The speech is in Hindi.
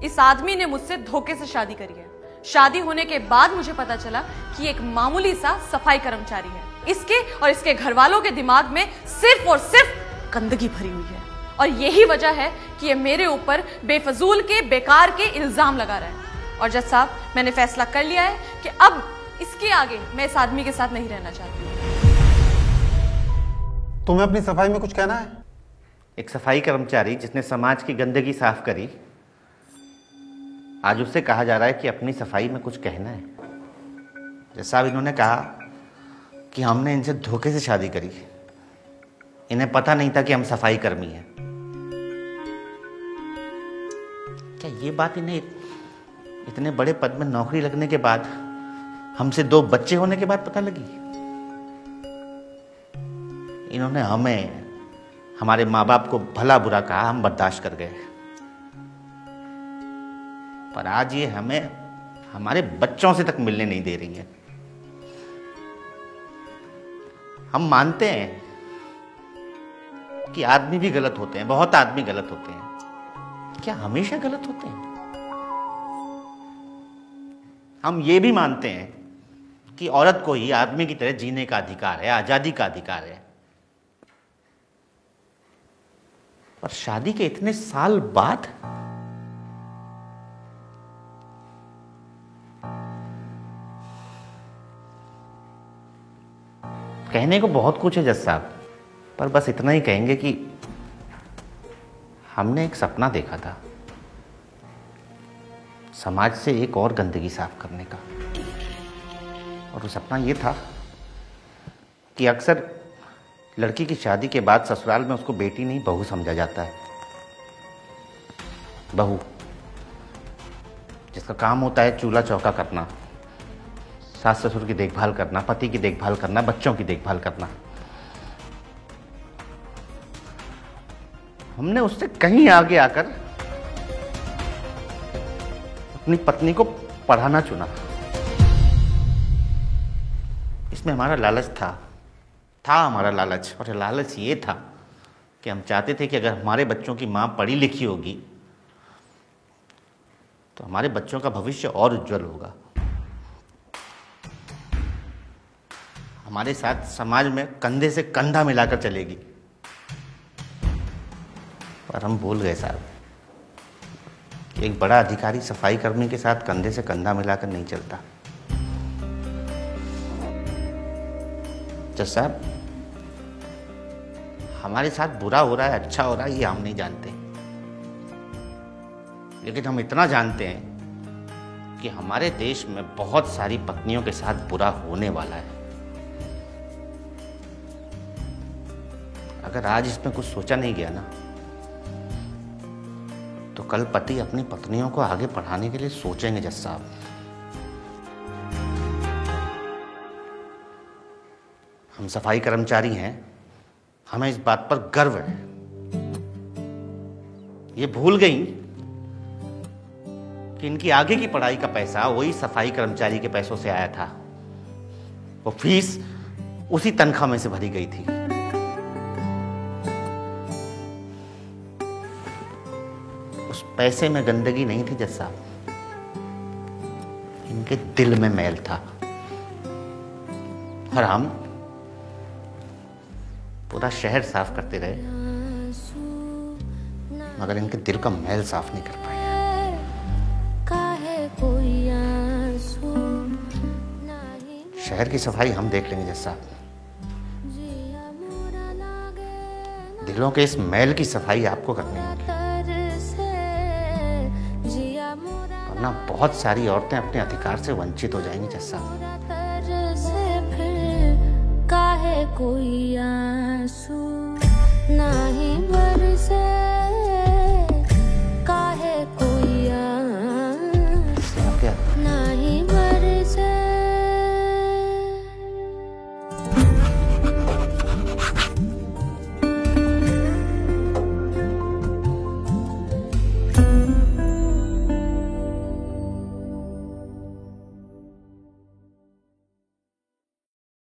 इस आदमी ने मुझसे धोखे से शादी करी है। शादी होने के बाद मुझे पता चला कि एक मामूली सा सफाई कर्मचारी है। इसके और इसके घर वालों के दिमाग में सिर्फ और सिर्फ गंदगी भरी हुई है और यही वजह है कि ये मेरे ऊपर बेफजूल के बेकार के इल्जाम लगा रहा है। और जज साहब, मैंने फैसला कर लिया है कि अब इसके आगे मैं इस आदमी के साथ नहीं रहना चाहती हूँ। तुम्हें अपनी सफाई में कुछ कहना है? एक सफाई कर्मचारी जिसने समाज की गंदगी साफ करी, आज उससे कहा जा रहा है कि अपनी सफाई में कुछ कहना है। जज साहब, इन्होंने कहा कि हमने इनसे धोखे से शादी करी, इन्हें पता नहीं था कि हम सफाई कर्मी हैं। क्या ये बात इन्हें इतने बड़े पद में नौकरी लगने के बाद, हमसे 2 बच्चे होने के बाद पता लगी? इन्होंने हमें, हमारे माँ बाप को भला बुरा कहा, हम बर्दाश्त कर गए, पर आज ये हमें हमारे बच्चों से तक मिलने नहीं दे रही है। हम मानते हैं कि आदमी भी गलत होते हैं, बहुत आदमी गलत होते हैं। क्या हमेशा गलत होते हैं? हम ये भी मानते हैं कि औरत को ही आदमी की तरह जीने का अधिकार है, आजादी का अधिकार है। पर शादी के इतने साल बाद कहने को बहुत कुछ है जज साहब, पर बस इतना ही कहेंगे कि हमने एक सपना देखा था, समाज से एक और गंदगी साफ करने का। और वो सपना ये था कि अक्सर लड़की की शादी के बाद ससुराल में उसको बेटी नहीं बहू समझा जाता है। बहू जिसका काम होता है चूल्हा चौका करना, सास ससुर की देखभाल करना, पति की देखभाल करना, बच्चों की देखभाल करना। हमने उससे कहीं आगे आकर अपनी पत्नी को पढ़ाना चुना। इसमें हमारा लालच था हमारा लालच। और लालच ये था कि हम चाहते थे कि अगर हमारे बच्चों की माँ पढ़ी लिखी होगी तो हमारे बच्चों का भविष्य और उज्जवल होगा, हमारे साथ समाज में कंधे से कंधा मिलाकर चलेगी। पर हम भूल गए साहब कि एक बड़ा अधिकारी सफाई कर्मी के साथ कंधे से कंधा मिलाकर नहीं चलता। जज साहब, हमारे साथ बुरा हो रहा है, अच्छा हो रहा है, ये हम नहीं जानते, लेकिन हम इतना जानते हैं कि हमारे देश में बहुत सारी पत्नियों के साथ बुरा होने वाला है। अगर आज इसमें कुछ सोचा नहीं गया ना, तो कल पति अपनी पत्नियों को आगे पढ़ाने के लिए सोचेंगे जज साहब। हम सफाई कर्मचारी हैं, हमें इस बात पर गर्व है। ये भूल गई कि इनकी आगे की पढ़ाई का पैसा वही सफाई कर्मचारी के पैसों से आया था। वो फीस उसी तनख्वाह में से भरी गई थी। उस पैसे में गंदगी नहीं थी जज साहब, इनके दिल में मैल था। और हम पूरा शहर साफ करते रहे, मगर इनके दिल का मैल साफ नहीं कर पाए। शहर की सफाई हम देख लेंगे जज साहब, दिलों के इस मैल की सफाई आपको करनी होगी, वरना बहुत सारी औरतें अपने अधिकार से वंचित हो जाएंगी जज साहब। काहे कोई आंसू